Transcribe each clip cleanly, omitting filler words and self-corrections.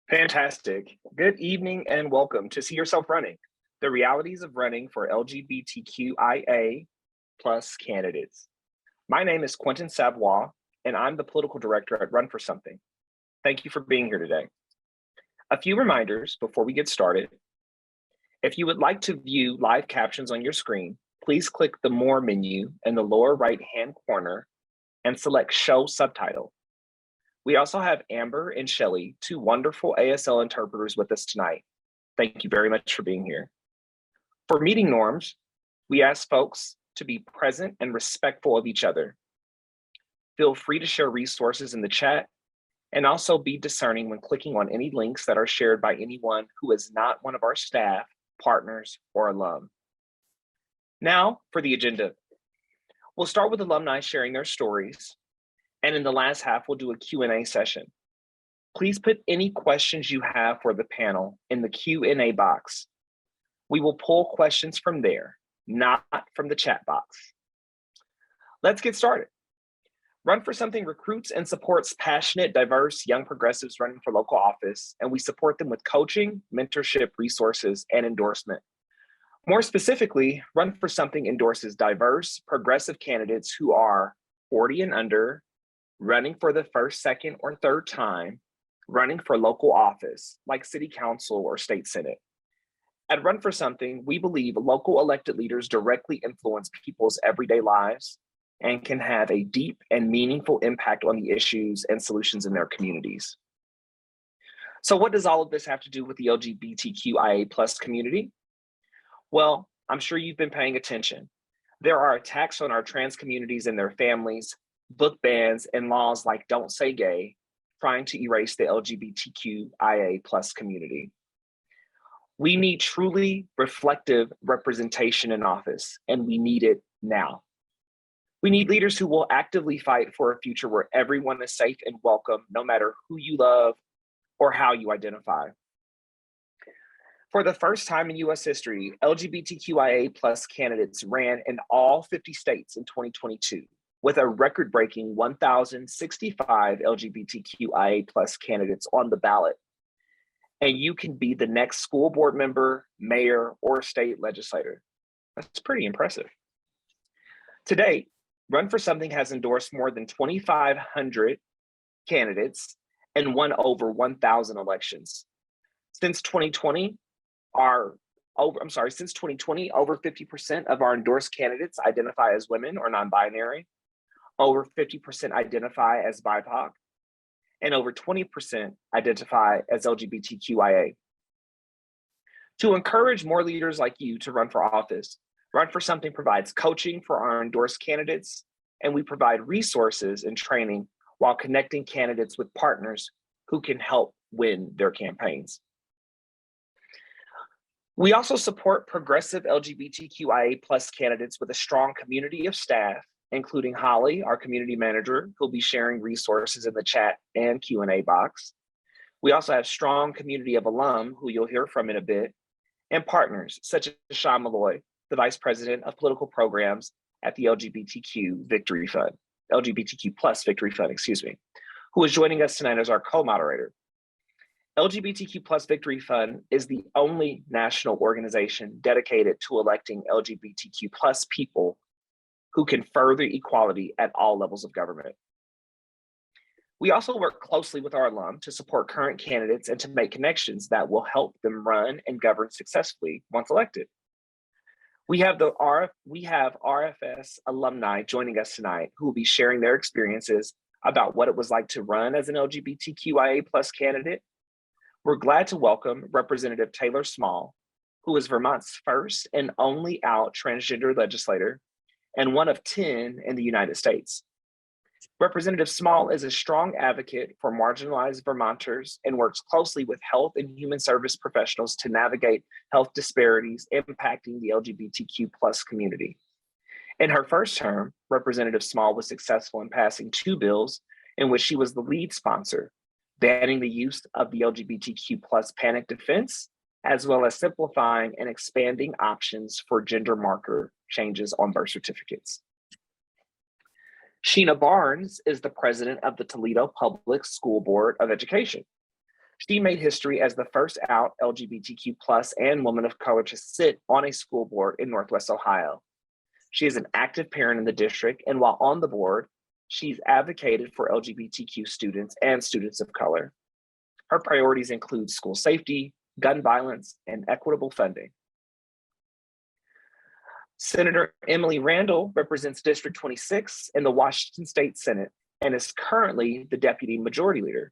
Fantastic. Good evening and welcome to See Yourself Running, the realities of running for LGBTQIA plus candidates. My name is Quentin Savoy, and I'm the political director at Run for Something. Thank you for being here today. A few reminders before we get started. If you would like to view live captions on your screen, please click the More menu in the lower right-hand corner and select Show Subtitle. We also have Amber and Shelley, two wonderful ASL interpreters with us tonight. Thank you very much for being here. For meeting norms, we ask folks to be present and respectful of each other. Feel free to share resources in the chat and also be discerning when clicking on any links that are shared by anyone who is not one of our staff, partners, or alum. Now for the agenda. We'll start with alumni sharing their stories. And in the last half, we'll do a Q&A session. Please put any questions you have for the panel in the Q&A box. We will pull questions from there, not from the chat box. Let's get started. Run for Something recruits and supports passionate, diverse young progressives running for local office, and we support them with coaching, mentorship, resources, and endorsement. More specifically, Run for Something endorses diverse, progressive candidates who are 40 and under, running for the first, second, or third time, running for local office like city council or state senate. At Run for Something, we believe local elected leaders directly influence people's everyday lives and can have a deep and meaningful impact on the issues and solutions in their communities. So what does all of this have to do with the LGBTQIA plus community? Well, I'm sure you've been paying attention. There are attacks on our trans communities and their families, book bans, and laws like Don't Say Gay, trying to erase the LGBTQIA plus community. We need truly reflective representation in office, and we need it now. We need leaders who will actively fight for a future where everyone is safe and welcome, no matter who you love or how you identify. For the first time in US history, LGBTQIA plus candidates ran in all 50 states in 2022. With a record-breaking 1,065 LGBTQIA plus candidates on the ballot. And you can be the next school board member, mayor, or state legislator. That's pretty impressive. To date, Run for Something has endorsed more than 2,500 candidates and won over 1,000 elections. Since 2020, over 50% of our endorsed candidates identify as women or non-binary. Over 50% identify as BIPOC, and over 20% identify as LGBTQIA. To encourage more leaders like you to run for office, Run for Something provides coaching for our endorsed candidates, and we provide resources and training while connecting candidates with partners who can help win their campaigns. We also support progressive LGBTQIA plus candidates with a strong community of staff, including Holly, our community manager, who'll be sharing resources in the chat and Q&A box. We also have strong community of alum, who you'll hear from in a bit, and partners such as Sean Malloy, the Vice President of Political Programs at the LGBTQ plus Victory Fund, who is joining us tonight as our co-moderator. LGBTQ plus Victory Fund is the only national organization dedicated to electing LGBTQ plus people who can further equality at all levels of government. We also work closely with our alum to support current candidates and to make connections that will help them run and govern successfully once elected. We have RFS alumni joining us tonight who will be sharing their experiences about what it was like to run as an LGBTQIA plus candidate. We're glad to welcome Representative Taylor Small, who is Vermont's first and only out transgender legislator and one of 10 in the United States. Representative Small is a strong advocate for marginalized Vermonters and works closely with health and human service professionals to navigate health disparities impacting the LGBTQ plus community. In her first term, Representative Small was successful in passing 2 bills in which she was the lead sponsor, banning the use of the LGBTQ plus panic defense, as well as simplifying and expanding options for gender marker changes on birth certificates. Sheena Barnes is the president of the Toledo Public School Board of Education. She made history as the first out LGBTQ plus and woman of color to sit on a school board in Northwest Ohio. She is an active parent in the district, and while on the board, she's advocated for LGBTQ students and students of color. Her priorities include school safety, gun violence, and equitable funding. Senator Emily Randall represents District 26 in the Washington State Senate and is currently the Deputy Majority Leader.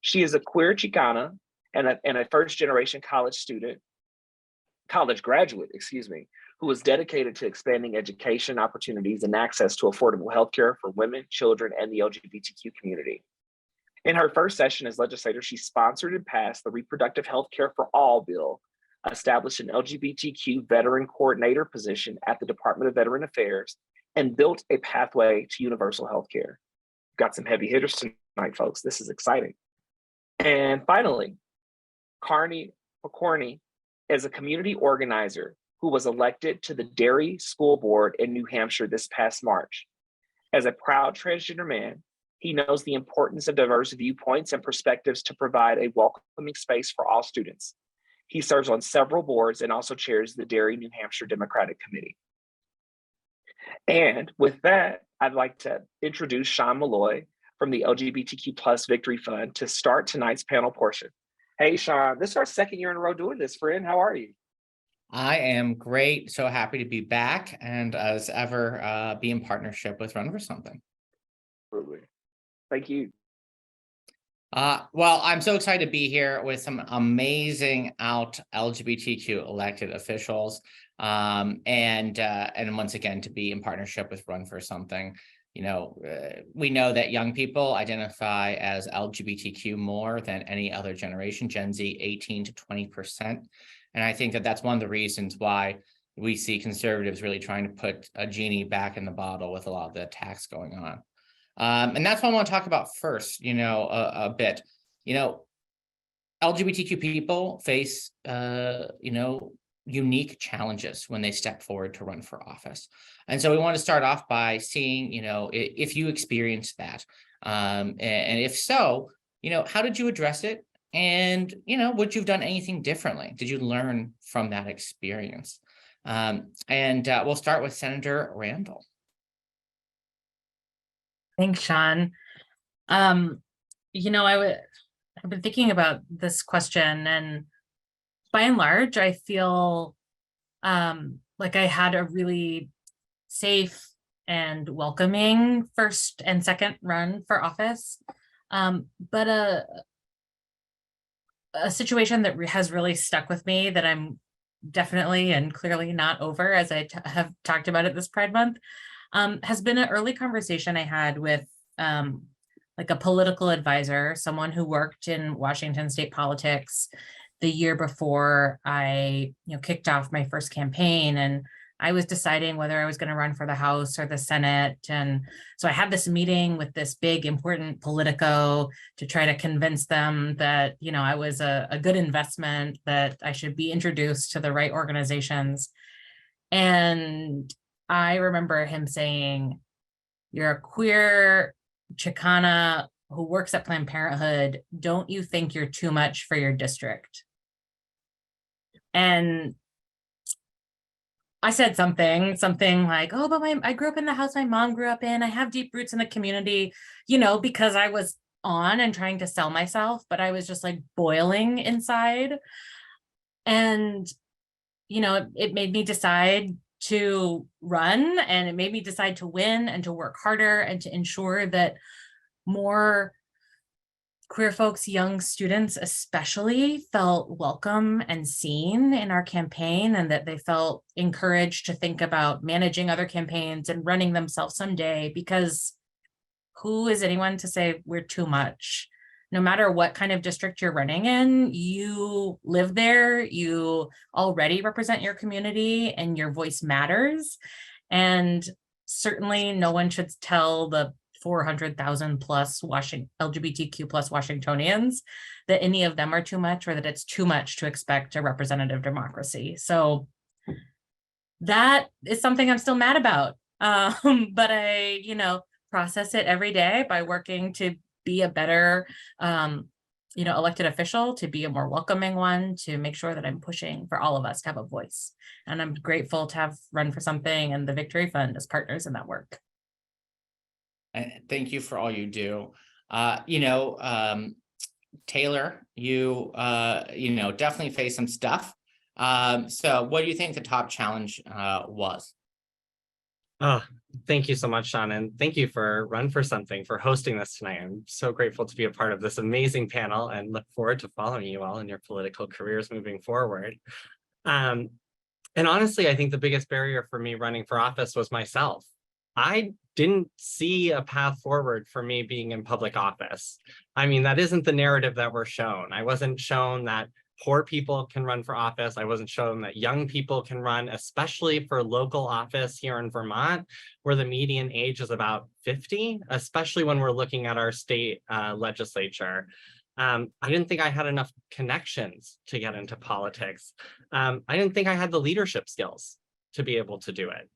She is a queer Chicana and a first-generation college graduate, who is dedicated to expanding education opportunities and access to affordable healthcare for women, children, and the LGBTQ community. In her first session as legislator, she sponsored and passed the Reproductive Health Care for All bill, established an LGBTQ veteran coordinator position at the Department of Veteran Affairs, and built a pathway to universal health care. Got some heavy hitters tonight, folks. This is exciting. And finally, Pokorney is a community organizer who was elected to the Derry School Board in New Hampshire this past March. As a proud transgender man, he knows the importance of diverse viewpoints and perspectives to provide a welcoming space for all students. He serves on several boards and also chairs the Derry, New Hampshire Democratic Committee. And with that, I'd like to introduce Sean Malloy from the LGBTQ Plus Victory Fund to start tonight's panel portion. Hey, Sean, this is our second year in a row doing this, friend. How are you? I am great. So happy to be back and as ever, be in partnership with Run for Something. Absolutely. Thank you. Well, I'm so excited to be here with some amazing out LGBTQ elected officials, and once again to be in partnership with Run for Something. You know, we know that young people identify as LGBTQ more than any other generation, Gen Z 18 to 20%. And I think that that's one of the reasons why we see conservatives really trying to put a genie back in the bottle with a lot of the attacks going on. And that's what I want to talk about first, a bit. LGBTQ people face, unique challenges when they step forward to run for office. And so we want to start off by seeing, if you experienced that. And if so, how did you address it? And, would you have done anything differently? Did you learn from that experience? We'll start with Senator Randall. Thanks, Sean. I've been thinking about this question, and by and large, I feel like I had a really safe and welcoming first and second run for office, but a situation that has really stuck with me that I'm definitely and clearly not over, as I have talked about it this Pride Month, has been an early conversation I had with like a political advisor, someone who worked in Washington state politics the year before I kicked off my first campaign, and I was deciding whether I was going to run for the House or the Senate. And so I had this meeting with this big, important Politico to try to convince them that, I was a good investment, that I should be introduced to the right organizations. And I remember him saying, "You're a queer Chicana who works at Planned Parenthood. Don't you think you're too much for your district?" And I said something like, "Oh, but I grew up in the house my mom grew up in. I have deep roots in the community," because I was on and trying to sell myself, but I was just like boiling inside. And, it made me decide to run, and it made me decide to win and to work harder and to ensure that more queer folks, young students especially, felt welcome and seen in our campaign, and that they felt encouraged to think about managing other campaigns and running themselves someday, because who is anyone to say we're too much? No matter what kind of district you're running in, you live there, you already represent your community, and your voice matters. And certainly no one should tell the 400,000 plus LGBTQ plus Washingtonians that any of them are too much, or that it's too much to expect a representative democracy. So that is something I'm still mad about. But I, process it every day by working to be a better elected official to be a more welcoming one, to make sure that I'm pushing for all of us to have a voice. And I'm grateful to have Run for Something and the Victory Fund as partners in that work. And thank you for all you do. Taylor, you definitely faced some stuff. So what do you think the top challenge was? Oh, thank you so much, Sean, and thank you for Run for Something for hosting this tonight. I'm so grateful to be a part of this amazing panel and look forward to following you all in your political careers moving forward. And honestly, I think the biggest barrier for me running for office was myself. I didn't see a path forward for me being in public office. I mean, that isn't the narrative that we're shown. I wasn't shown that poor people can run for office. I wasn't shown that young people can run, especially for local office here in Vermont, where the median age is about 50, especially when we're looking at our state legislature. I didn't think I had enough connections to get into politics. I didn't think I had the leadership skills to be able to do it.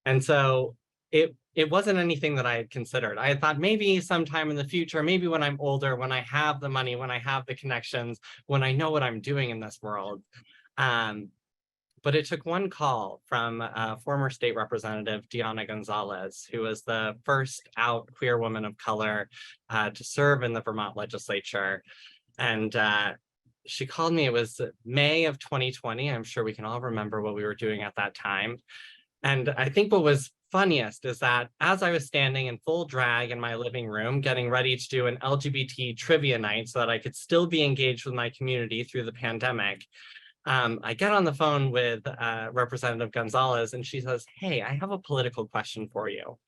And so it wasn't anything that I had considered. I had thought maybe sometime in the future, maybe when I'm older, when I have the money, when I have the connections, when I know what I'm doing in this world. But it took one call from former state representative Diana Gonzalez, who was the first out queer woman of color to serve in the Vermont legislature. And she called me, it was May of 2020. I'm sure we can all remember what we were doing at that time. And I think what was funniest is that as I was standing in full drag in my living room, getting ready to do an LGBT trivia night so that I could still be engaged with my community through the pandemic, I get on the phone with Representative Gonzalez, and she says, "Hey, I have a political question for you."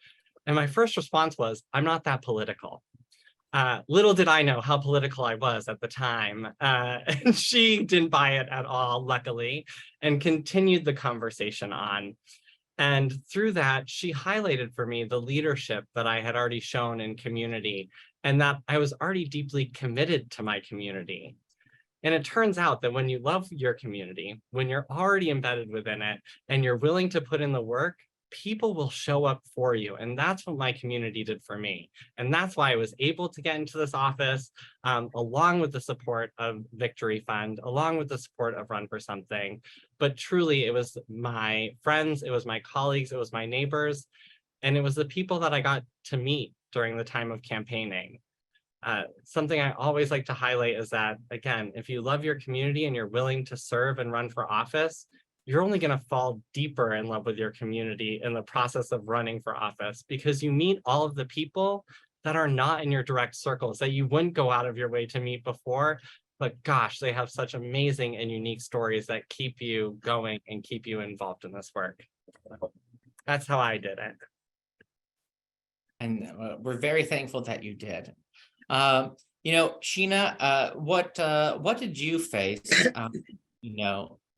And my first response was, "I'm not that political." Little did I know how political I was at the time. And she didn't buy it at all, luckily, and continued the conversation on. And through that, she highlighted for me the leadership that I had already shown in community, and that I was already deeply committed to my community. And it turns out that when you love your community, when you're already embedded within it, and you're willing to put in the work, people will show up for you. And that's what my community did for me. And that's why I was able to get into this office, along with the support of Victory Fund, along with the support of Run for Something. But truly, it was my friends, it was my colleagues, it was my neighbors, and it was the people that I got to meet during the time of campaigning. Something I always like to highlight is that, again, if you love your community and you're willing to serve and run for office, you're only going to fall deeper in love with your community in the process of running for office, because you meet all of the people that are not in your direct circles, that you wouldn't go out of your way to meet before, but gosh, they have such amazing and unique stories that keep you going and keep you involved in this work. That's how I did it. And we're very thankful that you did. Sheena, what did you face,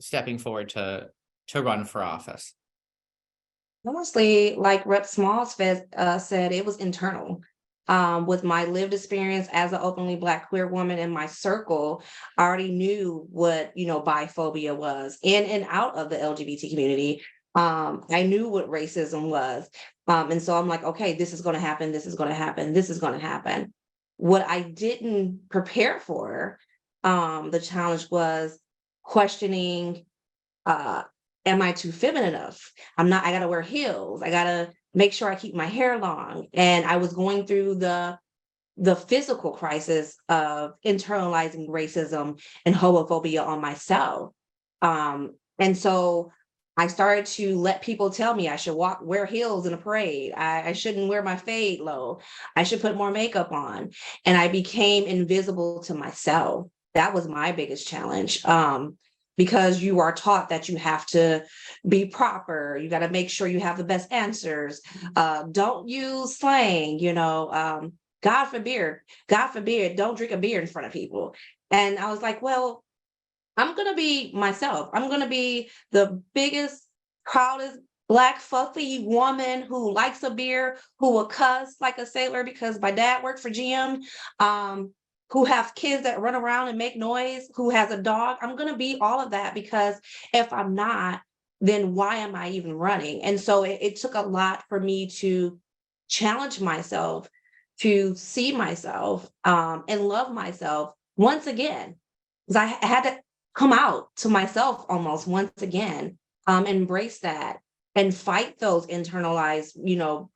stepping forward to run for office? Honestly, like Rep. Smalls said, it was internal. With my lived experience as an openly Black queer woman in my circle, I already knew what, biphobia was in and out of the LGBT community. I knew what racism was. And so I'm like, okay, this is going to happen. This is going to happen. This is going to happen. What I didn't prepare for, the challenge was questioning, am I too feminine enough? I got to wear heels. I got to make sure I keep my hair long. And I was going through the physical crisis of internalizing racism and homophobia on myself. And so I started to let people tell me I should wear heels in a parade. I shouldn't wear my fade low. I should put more makeup on. And I became invisible to myself. That was my biggest challenge. Because you are taught that you have to be proper. You got to make sure you have the best answers. Don't use slang, God forbid, don't drink a beer in front of people. And I was like, well, I'm going to be myself. I'm going to be the biggest, proudest Black fluffy woman who likes a beer, who will cuss like a sailor because my dad worked for GM, who have kids that run around and make noise, who has a dog. I'm going to be all of that, because if I'm not, then why am I even running? And so it took a lot for me to challenge myself, to see myself and love myself once again, because I had to come out to myself almost once again, embrace that and fight those internalized,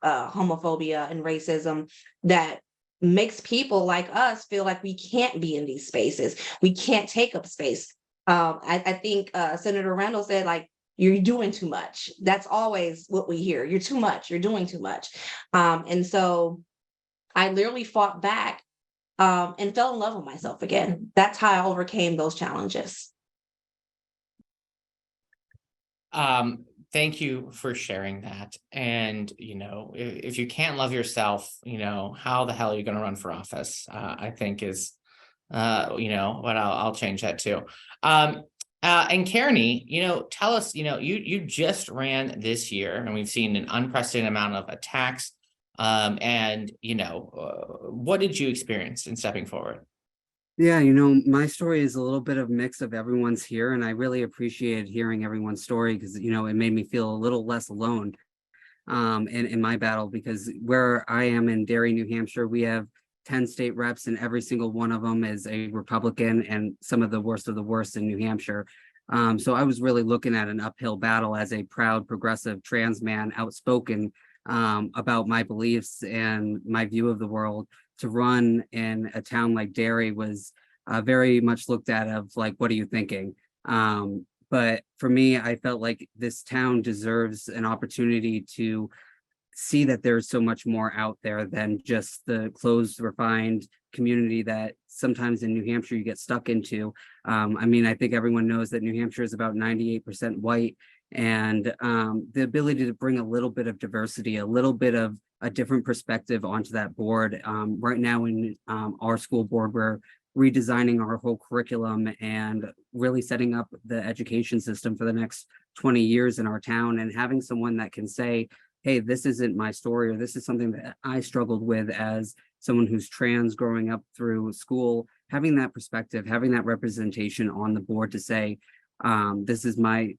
homophobia and racism that makes people like us feel like we can't be in these spaces. We can't take up space. I think Senator Randall said, like, you're doing too much. That's always what we hear. You're too much. You're doing too much. And so I literally fought back and fell in love with myself again. That's how I overcame those challenges. Thank you for sharing that. And, if you can't love yourself, how the hell are you going to run for office? I think is, what I'll change that too. And Cairnie, tell us, you just ran this year and we've seen an unprecedented amount of attacks. And what did you experience in stepping forward? Yeah, my story is a little bit of mix of everyone's here, and I really appreciated hearing everyone's story because, it made me feel a little less alone in my battle, because where I am in Derry, New Hampshire, we have 10 state reps and every single one of them is a Republican and some of the worst in New Hampshire. So I was really looking at an uphill battle as a proud progressive trans man, outspoken about my beliefs and my view of the world. To run in a town like Derry was very much looked at of like, what are you thinking? But for me, I felt like this town deserves an opportunity to see that there's so much more out there than just the closed, refined community that sometimes in New Hampshire you get stuck into. I think everyone knows that New Hampshire is about 98% white, and the ability to bring a little bit of diversity, a little bit of a different perspective onto that board. Right now in our school board, we're redesigning our whole curriculum and really setting up the education system for the next 20 years in our town, and having someone that can say, hey, this isn't my story, or this is something that I struggled with as someone who's trans growing up through school, having that perspective, having that representation on the board to say, this is my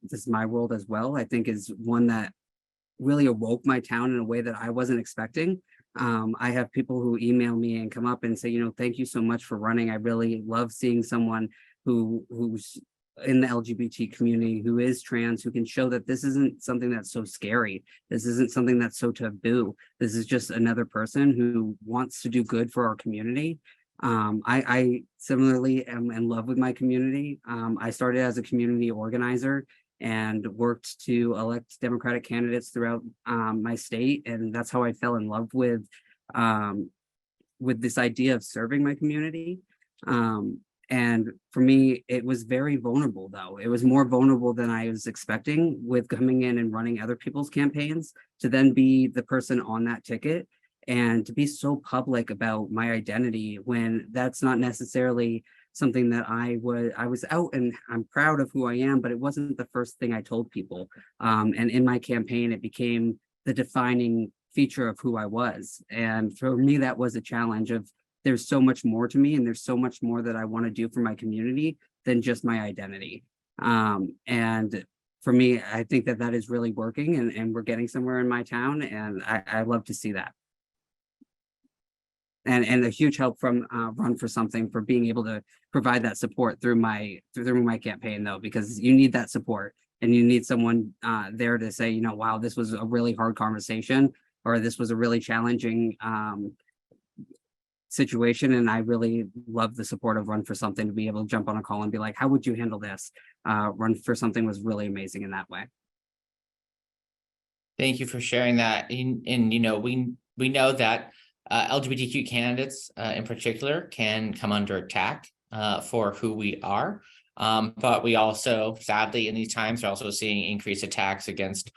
world as well, I think is one that really awoke my town in a way that I wasn't expecting. I have people who email me and come up and say, thank you so much for running. I really love seeing someone who's in the LGBT community, who is trans, who can show that this isn't something that's so scary. This isn't something that's so taboo. This is just another person who wants to do good for our community. I similarly am in love with my community. I started as a community organizer and worked to elect Democratic candidates throughout my state. And that's how I fell in love with this idea of serving my community. And for me, it was very vulnerable, though. It was more vulnerable than I was expecting with coming in and running other people's campaigns, to then be the person on that ticket and to be so public about my identity when that's not necessarily something that I was out, and I'm proud of who I am, but it wasn't the first thing I told people. And in my campaign, it became the defining feature of who I was. And for me, that was a challenge of, there's so much more to me, and there's so much more that I want to do for my community than just my identity. And for me, I think that is really working, and we're getting somewhere in my town, and I love to see that. And a huge help from Run for Something for being able to provide that support through my campaign, though, because you need that support, and you need someone there to say, wow, this was a really hard conversation, or this was a really challenging situation, and I really love the support of Run for Something to be able to jump on a call and be like, how would you handle this? Run for Something was really amazing in that way. Thank you for sharing that. And we know that LGBTQ candidates in particular can come under attack for who we are. But we also, sadly, in these times, are also seeing increased attacks against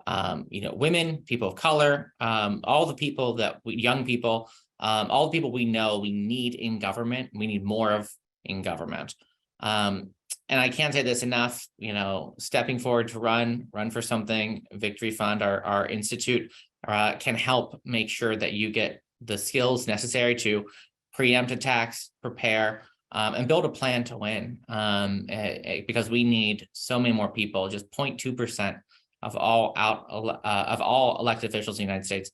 women, people of color, all the people young people, all the people we know we need in government. We need more of in government. And I can't say this enough, stepping forward to Run for Something, Victory Fund, our institute, can help make sure that you get the skills necessary to preempt attacks, prepare, and build a plan to win. Because we need so many more people. Just 0.2% of all elected officials in the United States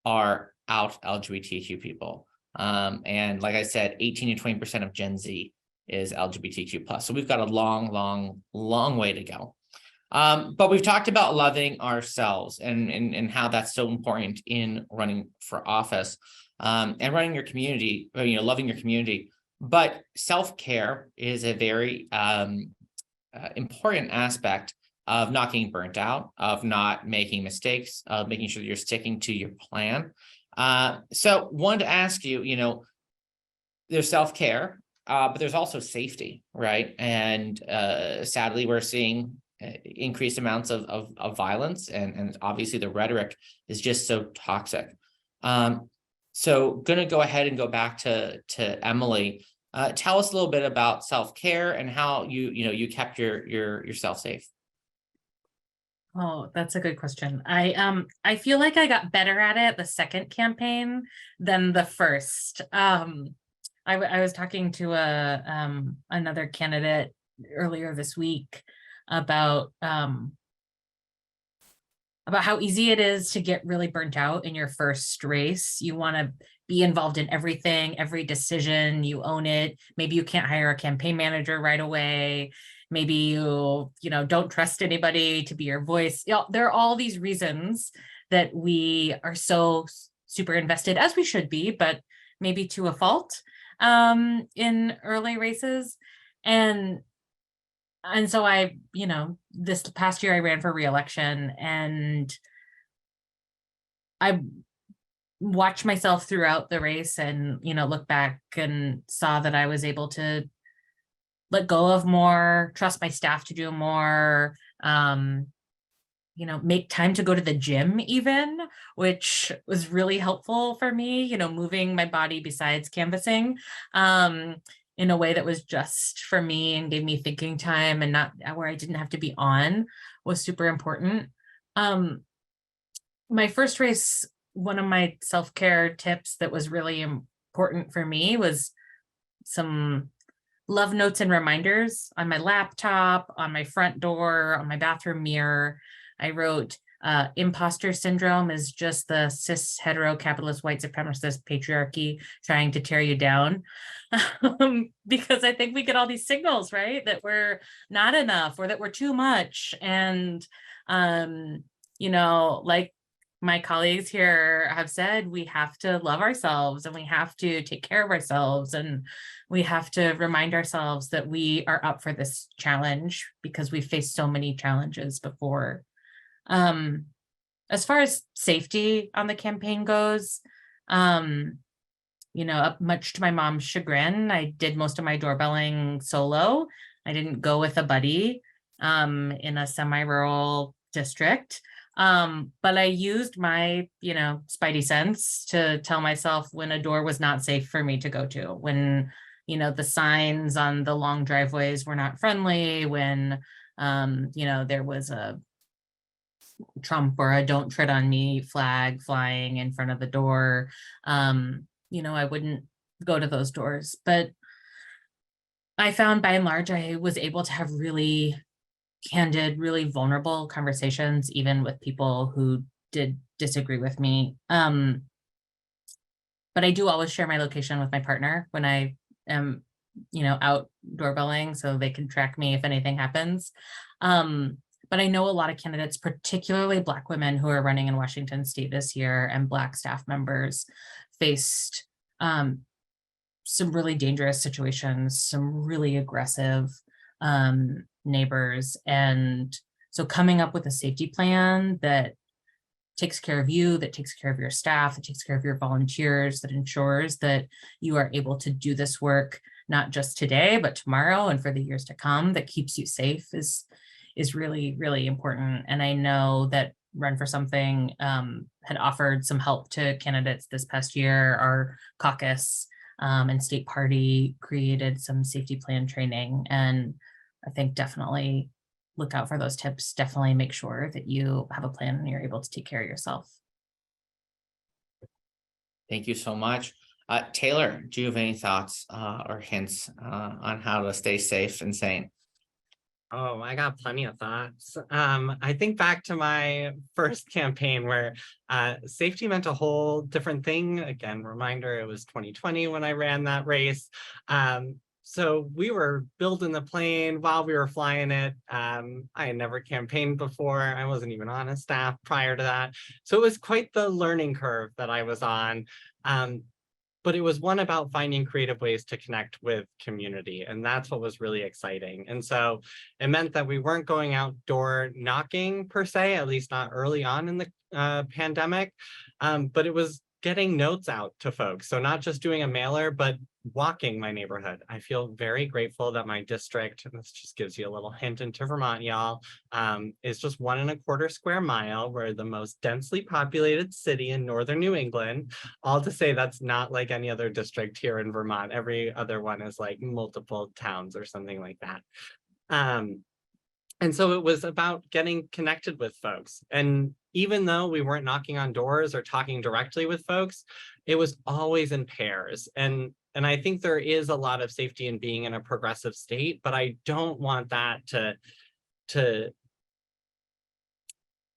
are out LGBTQ people. And like I said, 18 to 20% of Gen Z is LGBTQ plus. So we've got a long way to go. But we've talked about loving ourselves and how that's so important in running for office, and running your community, loving your community. But self-care is a very important aspect of not getting burnt out, of not making mistakes, of making sure that you're sticking to your plan. So wanted to ask you, there's self-care, but there's also safety, right? And sadly, we're seeing increased amounts of violence, and obviously the rhetoric is just so toxic. So gonna go ahead and go back to Emily. Tell us a little bit about self-care and how you kept yourself safe. Oh, that's a good question. I feel like I got better at it the second campaign than the first. I was talking to another candidate earlier this week about how easy it is to get really burnt out in your first race. You want to be involved in everything, every decision, you own it. Maybe you can't hire a campaign manager right away. Maybe you don't trust anybody to be your voice. There are all these reasons that we are so super invested, as we should be, but maybe to a fault, in early races. And so I, this past year I ran for re-election, and I watched myself throughout the race and, look back and saw that I was able to let go of more, trust my staff to do more, make time to go to the gym even, which was really helpful for me, moving my body besides canvassing, in a way that was just for me and gave me thinking time, and not where I didn't have to be on, was super important. My first race, one of my self-care tips that was really important for me was some love notes and reminders on my laptop, on my front door, on my bathroom mirror. I wrote, imposter syndrome is just the cis hetero capitalist white supremacist patriarchy trying to tear you down. Because I think we get all these signals, right, that we're not enough or that we're too much. And, like my colleagues here have said, we have to love ourselves and we have to take care of ourselves, and we have to remind ourselves that we are up for this challenge because we've faced so many challenges before. As far as safety on the campaign goes, much to my mom's chagrin, I did most of my doorbelling solo. I didn't go with a buddy in a semi-rural district. But I used my, spidey sense to tell myself when a door was not safe for me to go to, when, the signs on the long driveways were not friendly, when, there was a Trump or a don't tread on me flag flying in front of the door. I wouldn't go to those doors. But I found by and large, I was able to have really candid, really vulnerable conversations, even with people who did disagree with me. But I do always share my location with my partner when I am, out doorbelling, so they can track me if anything happens. But I know a lot of candidates, particularly Black women who are running in Washington State this year, and Black staff members, faced some really dangerous situations, some really aggressive neighbors. And so coming up with a safety plan that takes care of you, that takes care of your staff, that takes care of your volunteers, that ensures that you are able to do this work, not just today, but tomorrow and for the years to come, that keeps you safe is really, really important. And I know that Run for Something had offered some help to candidates this past year. Our caucus and state party created some safety plan training. And I think definitely look out for those tips. Definitely make sure that you have a plan and you're able to take care of yourself. Thank you so much. Taylor, do you have any thoughts or hints on how to stay safe and sane? Oh, I got plenty of thoughts. I think back to my first campaign where safety meant a whole different thing. Again, reminder, it was 2020 when I ran that race. So we were building the plane while we were flying it. I had never campaigned before. I wasn't even on a staff prior to that. So it was quite the learning curve that I was on. But it was one about finding creative ways to connect with community. And that's what was really exciting. And so it meant that we weren't going outdoor knocking per se, at least not early on in the pandemic, but it was getting notes out to folks. So not just doing a mailer, but walking my neighborhood. I feel very grateful that my district, and this just gives you a little hint into Vermont, y'all, is just 1.25 square mile. We're the most densely populated city in northern New England. All to say that's not like any other district here in Vermont. Every other one is like multiple towns or something like that. And so it was about getting connected with folks. And even though we weren't knocking on doors or talking directly with folks, it was always in pairs. And I think there is a lot of safety in being in a progressive state, but I don't want that to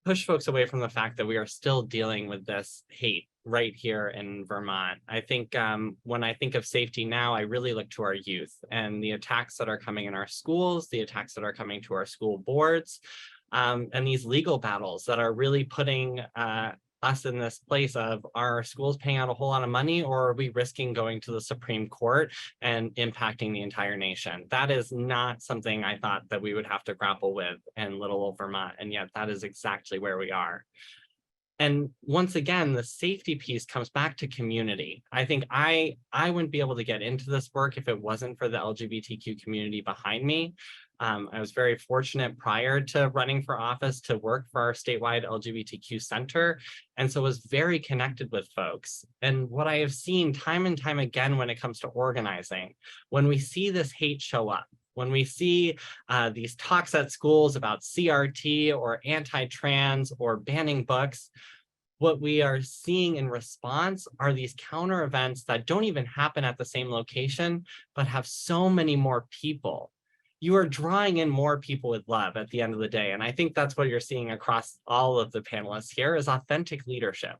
push folks away from the fact that we are still dealing with this hate right here in Vermont. I think when I think of safety now, I really look to our youth and the attacks that are coming in our schools, the attacks that are coming to our school boards, and these legal battles that are really putting us in this place of, are our schools paying out a whole lot of money, or are we risking going to the Supreme Court and impacting the entire nation? That is not something I thought that we would have to grapple with in little old Vermont, and yet that is exactly where we are. And once again, the safety piece comes back to community. I think I wouldn't be able to get into this work if it wasn't for the LGBTQ community behind me. I was very fortunate prior to running for office to work for our statewide LGBTQ center, and so was very connected with folks. And what I have seen time and time again when it comes to organizing, when we see this hate show up, when we see these talks at schools about CRT or anti-trans or banning books, what we are seeing in response are these counter events that don't even happen at the same location, but have so many more people. You are drawing in more people with love at the end of the day. And I think that's what you're seeing across all of the panelists here is authentic leadership.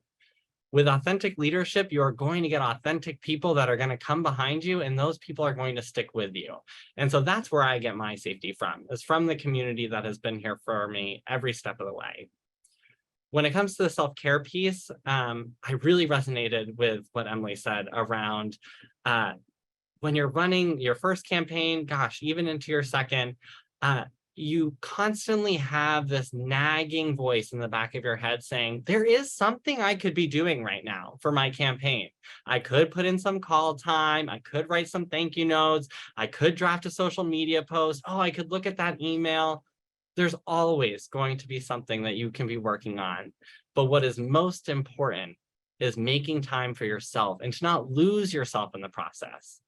With authentic leadership, you are going to get authentic people that are going to come behind you, and those people are going to stick with you. And so that's where I get my safety from, is from the community that has been here for me every step of the way. When it comes to the self-care piece, I really resonated with what Emily said around when you're running your first campaign, gosh, even into your second, you constantly have this nagging voice in the back of your head saying, there is something I could be doing right now for my campaign. I could put in some call time. I could write some thank you notes. I could draft a social media post. Oh, I could look at that email. There's always going to be something that you can be working on. But what is most important is making time for yourself and to not lose yourself in the process.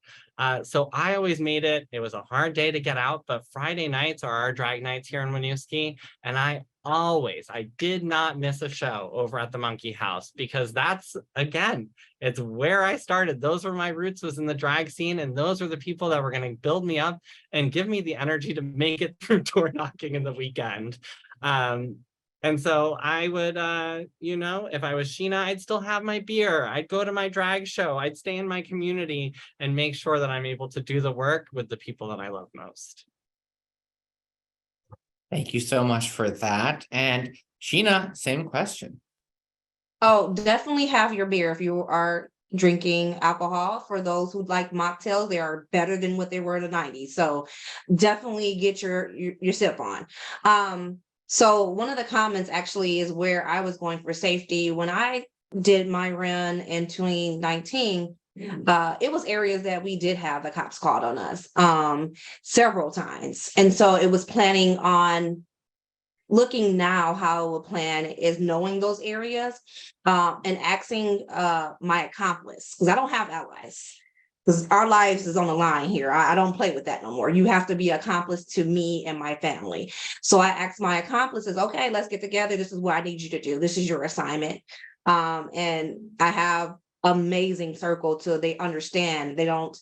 So I always made it. It was a hard day to get out, but Friday nights are our drag nights here in Winooski. And I did not miss a show over at the Monkey House, because that's, again, it's where I started. Those were my roots, was in the drag scene. And those are the people that were going to build me up and give me the energy to make it through door knocking in the weekend. And so I would, if I was Sheena, I'd still have my beer. I'd go to my drag show. I'd stay in my community and make sure that I'm able to do the work with the people that I love most. Thank you so much for that. And Sheena, same question. Oh, definitely have your beer if you are drinking alcohol. For those who like mocktails, they are better than what they were in the 90s. So definitely get your sip on. So one of the comments actually is where I was going for safety. When I did my run in 2019, it was areas that we did have the cops called on us several times. And so it was planning on looking now how a plan is knowing those areas and asking my accomplice, because I don't have allies. Because our lives is on the line here. I don't play with that no more. You have to be accomplice to me and my family. So I asked my accomplices, okay, let's get together. This is what I need you to do. This is your assignment. And I have amazing circle till they understand. They don't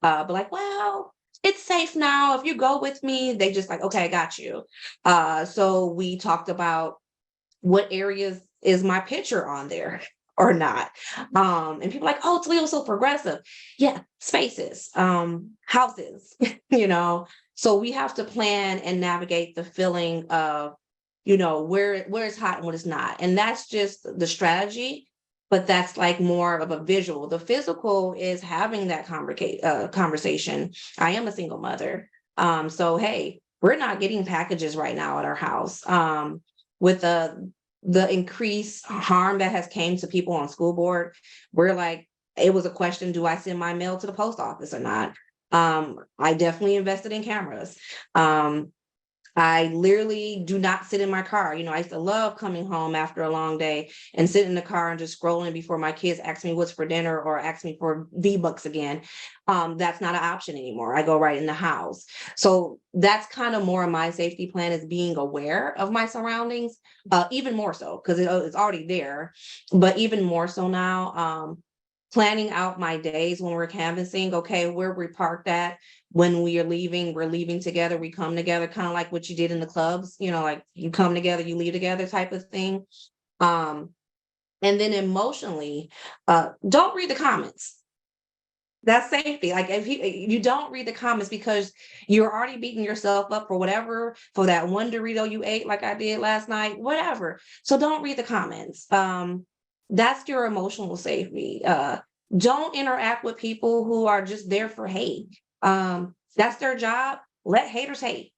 be like, well, it's safe now. If you go with me, they just like, okay, I got you. So we talked about what areas is my picture on there or not. And people like, oh, Toledo's so progressive. Yeah, spaces, houses, you know. So we have to plan and navigate the feeling of, you know, where it's hot and what it's not. And that's just the strategy, but that's like more of a visual. The physical is having that conversation. I am a single mother. So hey, we're not getting packages right now at our house. With the increased harm that has came to people on school board, we're like, it was a question, do I send my mail to the post office or not? I definitely invested in cameras. I literally do not sit in my car. You know, I used to love coming home after a long day and sit in the car and just scrolling before my kids ask me what's for dinner or ask me for V-Bucks again. That's not an option anymore. I go right in the house. So that's kind of more of my safety plan, is being aware of my surroundings, even more so because it's already there, but even more so now. Planning out my days when we're canvassing, okay, where we parked at, when we are leaving, we're leaving together, we come together, kind of like what you did in the clubs, you know, like you come together, you leave together type of thing. And then emotionally, don't read the comments. That's safety. Like if you don't read the comments because you're already beating yourself up for whatever, for that one Dorito you ate, like I did last night, whatever. So don't read the comments. That's your emotional safety. Don't interact with people who are just there for hate. That's their job. Let haters hate.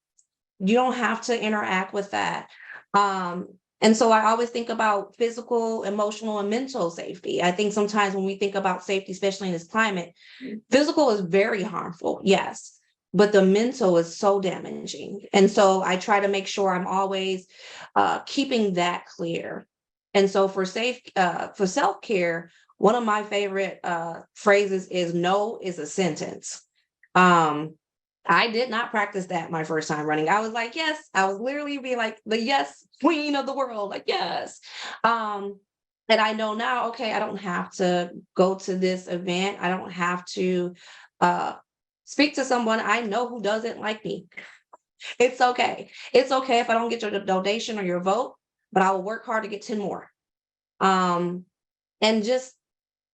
You don't have to interact with that. And so I always think about physical, emotional, and mental safety. I think sometimes when we think about safety, especially in this climate, physical is very harmful, yes, but the mental is so damaging. And so I try to make sure I'm always keeping that clear. And so for self-care, one of my favorite phrases is no is a sentence. I did not practice that my first time running. I was like, yes, I was literally being like the yes queen of the world, like, yes. And I know now, okay, I don't have to go to this event. I don't have to speak to someone I know who doesn't like me. It's okay. It's okay if I don't get your donation or your vote, but I will work hard to get 10 more. And just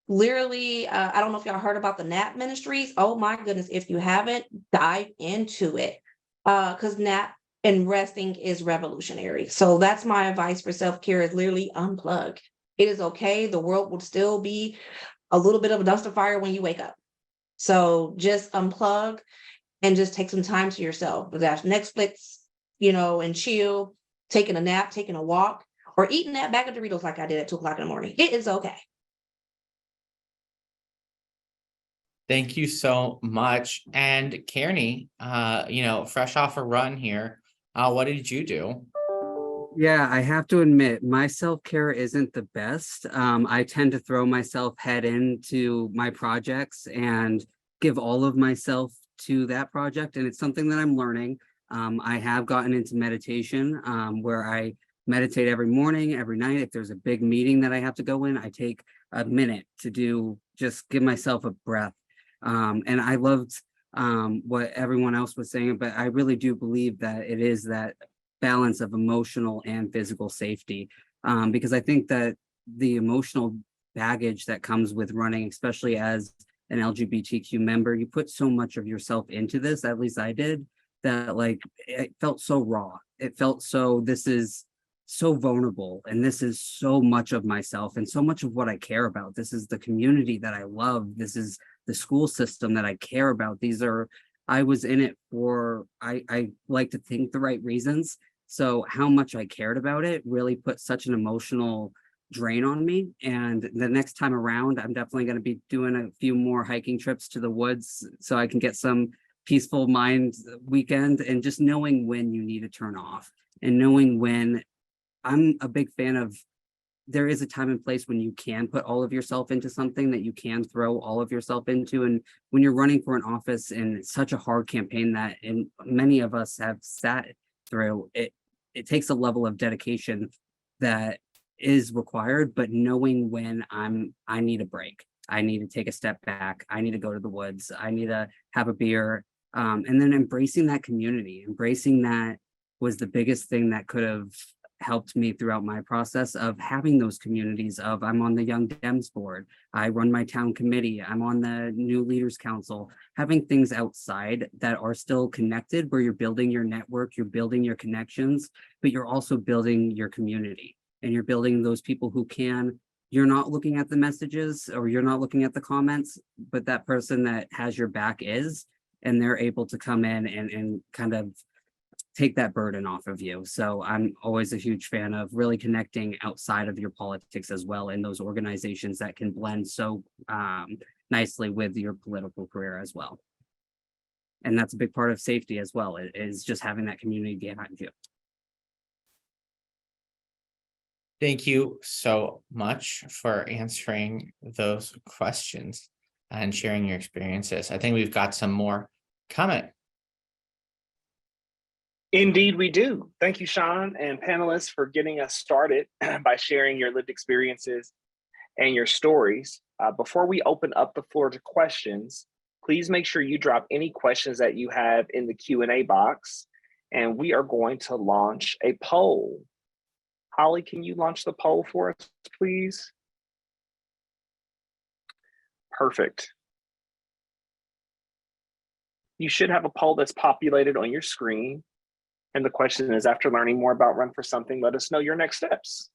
literally, I don't know if y'all heard about the NAP ministries. Oh my goodness, if you haven't, dive into it. Because NAP and resting is revolutionary. So that's my advice for self-care, is literally unplug. It is okay. The world will still be a little bit of a dumpster fire when you wake up. So just unplug and just take some time to yourself. But that's Netflix, you know, and chill, taking a nap, taking a walk, or eating that bag of Doritos like I did at 2:00 in the morning. It is okay. Thank you so much. And Cairnie, you know, fresh off a run here, what did you do? Yeah, I have to admit, my self-care isn't the best. I tend to throw myself head into my projects and give all of myself to that project. And it's something that I'm learning. I have gotten into meditation, where I meditate every morning, every night. If there's a big meeting that I have to go in, I take a minute to just give myself a breath. And I loved what everyone else was saying, but I really do believe that it is that balance of emotional and physical safety, because I think that the emotional baggage that comes with running, especially as an LGBTQ member, you put so much of yourself into this, at least I did, that like it felt so raw. It felt so, this is so vulnerable, and this is so much of myself and so much of what I care about. This is the community that I love. This is the school system that I care about. I was in it for, I like to think, the right reasons. So how much I cared about it really put such an emotional drain on me. And the next time around, I'm definitely going to be doing a few more hiking trips to the woods so I can get some peaceful mind weekend, and just knowing when you need to turn off, and knowing when. I'm a big fan of, there is a time and place when you can put all of yourself into something, that you can throw all of yourself into. And when you're running for an office, and it's such a hard campaign that, and many of us have sat through, it takes a level of dedication that is required. But knowing when I need a break, I need to take a step back, I need to go to the woods, I need to have a beer, And then embracing that community, embracing that was the biggest thing that could have helped me throughout my process of having those communities of I'm on the Young Dems board, I run my town committee, I'm on the New Leaders Council, having things outside that are still connected where you're building your network, you're building your connections, but you're also building your community and you're building those people who you're not looking at the messages or you're not looking at the comments, but that person that has your back is, and they're able to come in and kind of take that burden off of you. So I'm always a huge fan of really connecting outside of your politics as well in those organizations that can blend so nicely with your political career as well. And that's a big part of safety as well, is just having that community behind you. Thank you so much for answering those questions and sharing your experiences. I think we've got some more comment. Indeed, we do. Thank you, Sean and panelists, for getting us started by sharing your lived experiences and your stories. Before we open up the floor to questions, please make sure you drop any questions that you have in the Q&A box, and we are going to launch a poll. Holly, can you launch the poll for us, please? Perfect. You should have a poll that's populated on your screen. And the question is, after learning more about Run for Something, let us know your next steps.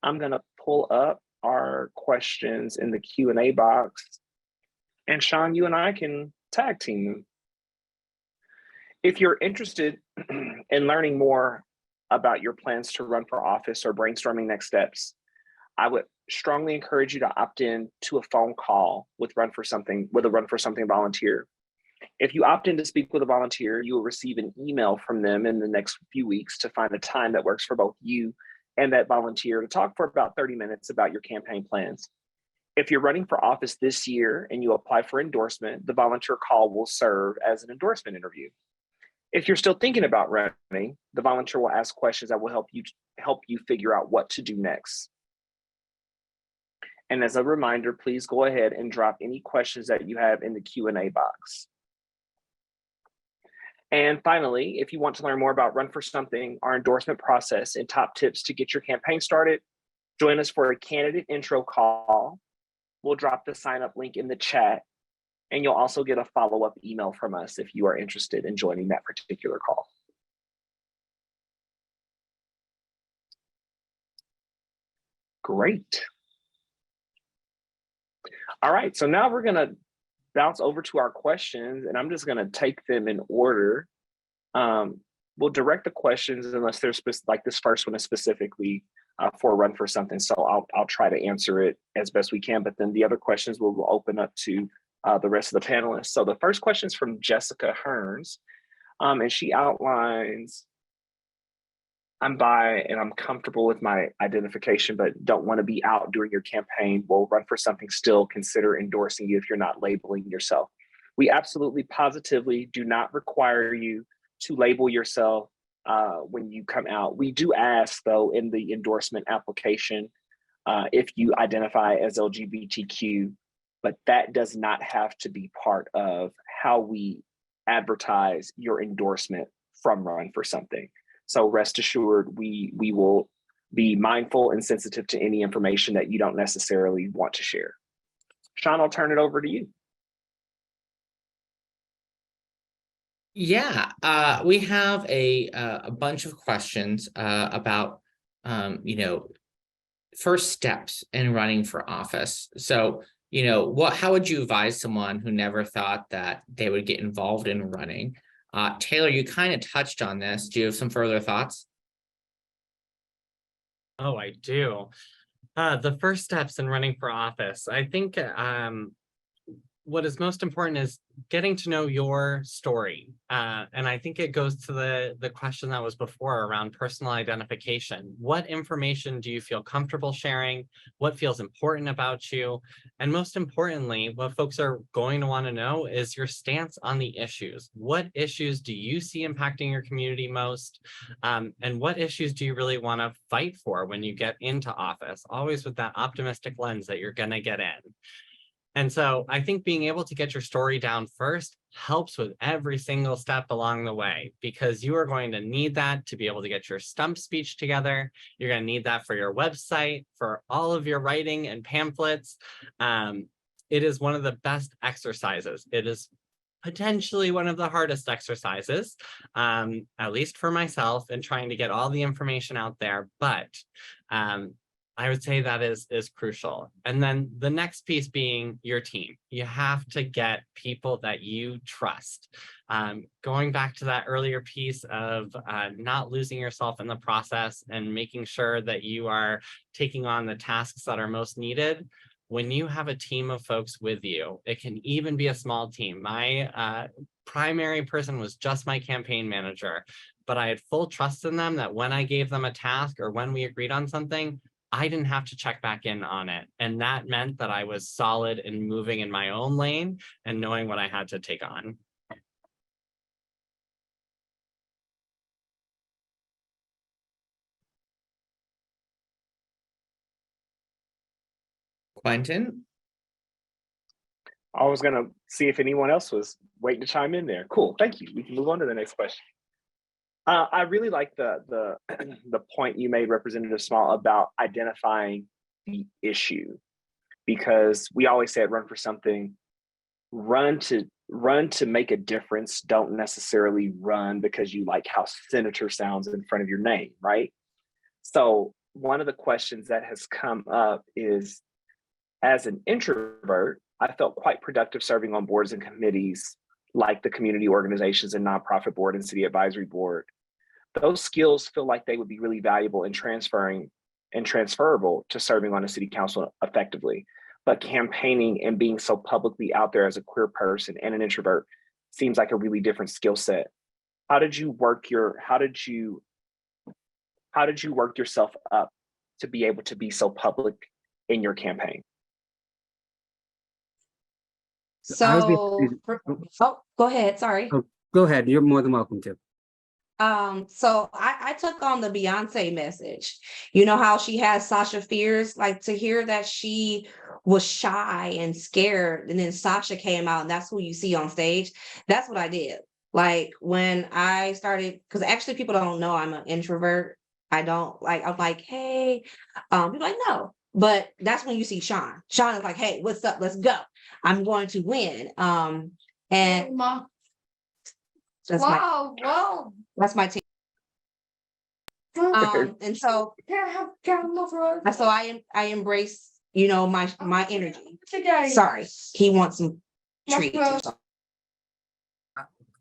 I'm going to pull up our questions in the Q&A box. And Sean, you and I can tag team them. If you're interested in learning more about your plans to run for office or brainstorming next steps, I would strongly encourage you to opt in to a phone call with a Run for Something volunteer. If you opt in to speak with a volunteer, you will receive an email from them in the next few weeks to find a time that works for both you and that volunteer to talk for about 30 minutes about your campaign plans. If you're running for office this year and you apply for endorsement, the volunteer call will serve as an endorsement interview. If you're still thinking about running, the volunteer will ask questions that will help you figure out what to do next. And as a reminder, please go ahead and drop any questions that you have in the Q&A box. And finally, if you want to learn more about Run for Something, our endorsement process, and top tips to get your campaign started, join us for a candidate intro call. We'll drop the sign up link in the chat, and you'll also get a follow-up email from us if you are interested in joining that particular call. Great. All right, so now we're gonna bounce over to our questions, and I'm just gonna take them in order. We'll direct the questions unless there's like this first one is specifically for Run for Something. So I'll try to answer it as best we can, but then the other questions will open up to the rest of the panelists. So the first question is from Jessica Hearns, and she outlines, I'm bi and I'm comfortable with my identification, but don't want to be out during your campaign. Will Run for Something still consider endorsing you if you're not labeling yourself? We absolutely positively do not require you to label yourself when you come out. We do ask, though, in the endorsement application, if you identify as LGBTQ, but that does not have to be part of how we advertise your endorsement from Run for Something. So rest assured, we will be mindful and sensitive to any information that you don't necessarily want to share. Sean, I'll turn it over to you. Yeah, we have a bunch of questions about, first steps in running for office. So, how would you advise someone who never thought that they would get involved in running? Taylor, you kind of touched on this. Do you have some further thoughts? Oh, I do. The first steps in running for office. I think what is most important is getting to know your story. And I think it goes to the question that was before around personal identification. What information do you feel comfortable sharing? What feels important about you? And most importantly, what folks are going to want to know is your stance on the issues. What issues do you see impacting your community most? And what issues do you really want to fight for when you get into office? Always with that optimistic lens that you're going to get in. And so I think being able to get your story down first helps with every single step along the way, because you are going to need that to be able to get your stump speech together. You're going to need that for your website, for all of your writing and pamphlets. It is one of the best exercises. It is potentially one of the hardest exercises, at least for myself, in trying to get all the information out there. But I would say that is crucial. And then the next piece being your team. You have to get people that you trust. Going back to that earlier piece of not losing yourself in the process and making sure that you are taking on the tasks that are most needed. When you have a team of folks with you, it can even be a small team. My primary person was just my campaign manager, but I had full trust in them that when I gave them a task or when we agreed on something, I didn't have to check back in on it. And that meant that I was solid in moving in my own lane and knowing what I had to take on. Quentin? I was gonna see if anyone else was waiting to chime in there. Cool, thank you. We can move on to the next question. I really like the point you made, Representative Small, about identifying the issue, because we always say run for something, run to make a difference. Don't necessarily run because you like how senator sounds in front of your name, right? So one of the questions that has come up is, as an introvert, I felt quite productive serving on boards and committees like the community organizations and nonprofit board and city advisory board. Those skills feel like they would be really valuable in transferring and transferable to serving on a city council effectively. But campaigning and being so publicly out there as a queer person and an introvert seems like a really different skill set. How did you work yourself up to be able to be so public in your campaign? So, go ahead. Sorry. Oh, go ahead. You're more than welcome to. So I took on the Beyonce message. You know how she has Sasha Fierce, like to hear that she was shy and scared, and then Sasha came out, and that's who you see on stage. That's what I did. Like when I started, because actually people don't know I'm an introvert. I'm like, hey, people like, no. But that's when you see Sean. Sean is like, hey, what's up? Let's go. I'm going to win. And that's that's my team. And so I embrace, my energy. Sorry, he wants some treats or something.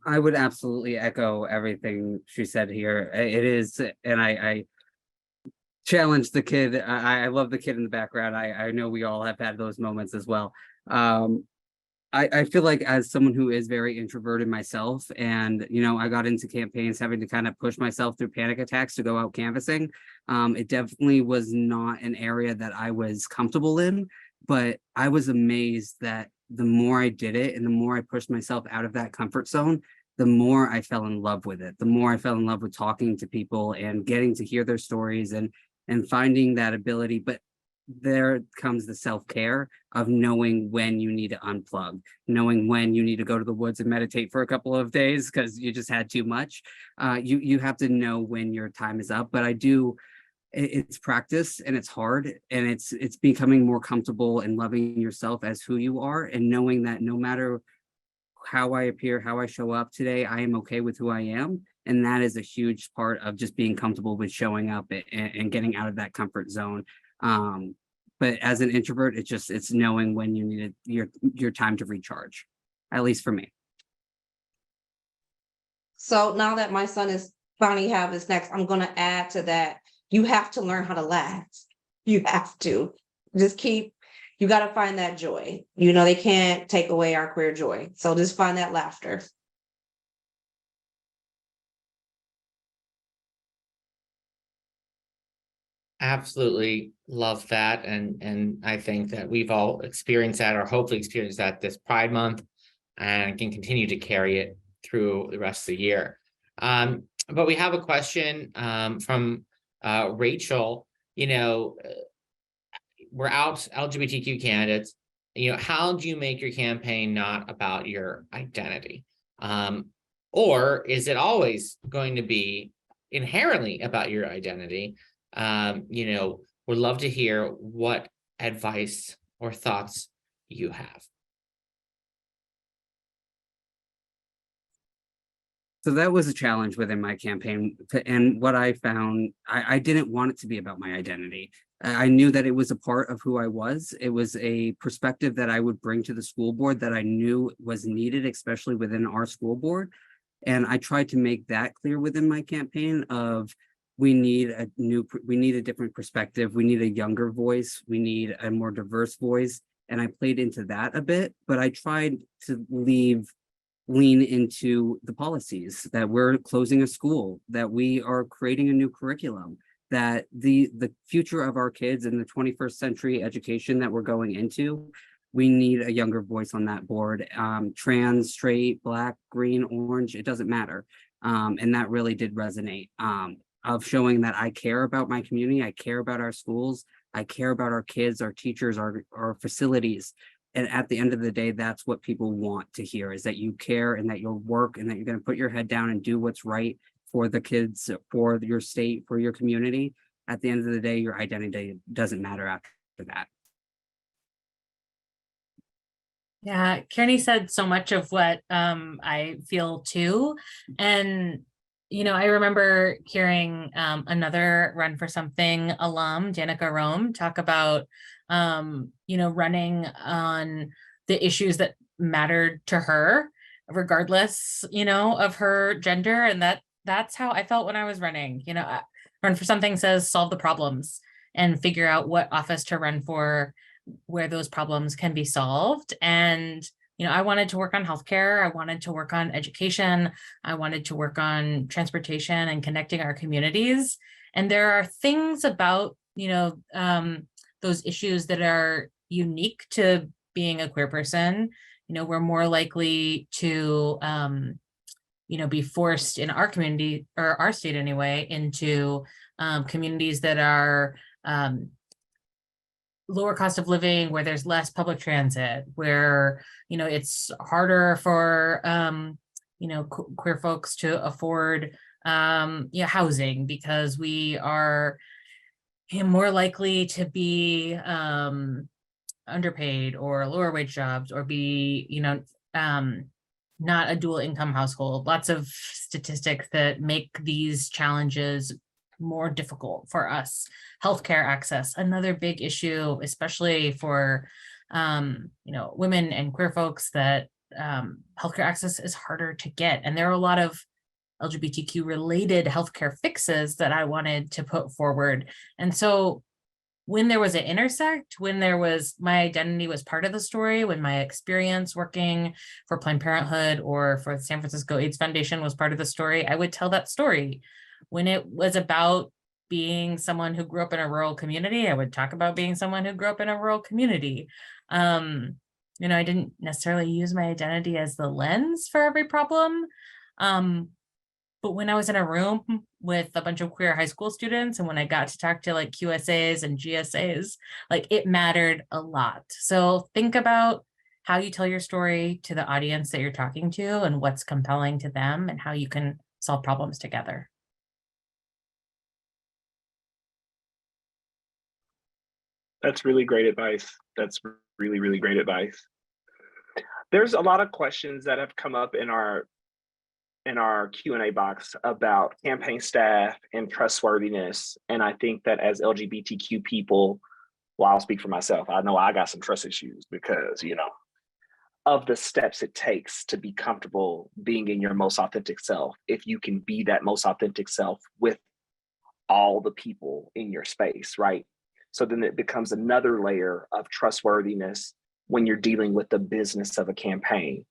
I would absolutely echo everything she said here. It is, and I challenge the kid. I love the kid in the background. I know we all have had those moments as well. I feel like, as someone who is very introverted myself, and I got into campaigns having to kind of push myself through panic attacks to go out canvassing. It definitely was not an area that I was comfortable in, but I was amazed that the more I did it and the more I pushed myself out of that comfort zone, the more I fell in love with it. The more I fell in love with talking to people and getting to hear their stories and finding that ability. But there comes the self-care of knowing when you need to unplug, knowing when you need to go to the woods and meditate for a couple of days because you just had too much. You have to know when your time is up. But it's practice, and it's hard, and it's becoming more comfortable and loving yourself as who you are, and knowing that no matter how I appear, how I show up today, I am okay with who I am. And that is a huge part of just being comfortable with showing up and getting out of that comfort zone. But as an introvert, it's knowing when you need your time to recharge, at least for me. So now that my son is finally have his next, I'm going to add to that. You have to learn how to laugh. You have to you got to find that joy. They can't take away our queer joy. So just find that laughter. Absolutely love that. And I think that we've all experienced that, or hopefully experienced that, this Pride Month, and can continue to carry it through the rest of the year. But we have a question from Rachel. We're out LGBTQ candidates how do you make your campaign not about your identity? Or is it always going to be inherently about your identity? Would love to hear what advice or thoughts you have. So that was a challenge within my campaign. And what I found, I didn't want it to be about my identity. I knew that it was a part of who I was. It was a perspective that I would bring to the school board that I knew was needed, especially within our school board. And I tried to make that clear within my campaign of we need a different perspective. We need a younger voice. We need a more diverse voice. And I played into that a bit, but I tried to lean into the policies that we're closing a school, that we are creating a new curriculum, that the future of our kids in the 21st century education that we're going into, we need a younger voice on that board. Trans, straight, black, green, orange, it doesn't matter. And that really did resonate, of showing that I care about my community, I care about our schools, I care about our kids, our teachers, our facilities. And at the end of the day, that's what people want to hear, is that you care and that you'll work and that you're going to put your head down and do what's right for the kids, for your state, for your community. At the end of the day, your identity doesn't matter after that. Yeah, Cairnie said so much of what I feel too. And, I remember hearing another Run for Something alum, Danica Rome, talk about, running on the issues that mattered to her, regardless, of her gender. And that's how I felt when I was running. Run for Something says solve the problems and figure out what office to run for where those problems can be solved. And I wanted to work on healthcare. I wanted to work on education. I wanted to work on transportation and connecting our communities. And there are things about, those issues that are unique to being a queer person. We're more likely to, be forced in our community, or our state anyway, into communities that are lower cost of living, where there's less public transit, where, it's harder for, queer folks to afford, housing, because we are more likely to be underpaid or lower wage jobs, or be, not a dual income household. Lots of statistics that make these challenges more difficult for us. Healthcare access, another big issue, especially for women and queer folks, that healthcare access is harder to get. And there are a lot of LGBTQ related healthcare fixes that I wanted to put forward. And so when there was an intersect, when my identity was part of the story, when my experience working for Planned Parenthood or for the San Francisco AIDS Foundation was part of the story, I would tell that story. When it was about being someone who grew up in a rural community, I would talk about being someone who grew up in a rural community. I didn't necessarily use my identity as the lens for every problem. But when I was in a room with a bunch of queer high school students, and when I got to talk to like QSAs and GSAs, like it mattered a lot. So think about how you tell your story to the audience that you're talking to, and what's compelling to them, and how you can solve problems together. That's really great advice. That's really, really great advice. There's a lot of questions that have come up in our Q&A box about campaign staff and trustworthiness. And I think that as LGBTQ people, well, I'll speak for myself. I know I got some trust issues because, of the steps it takes to be comfortable being in your most authentic self. If you can be that most authentic self with all the people in your space, right? So then it becomes another layer of trustworthiness when you're dealing with the business of a campaign.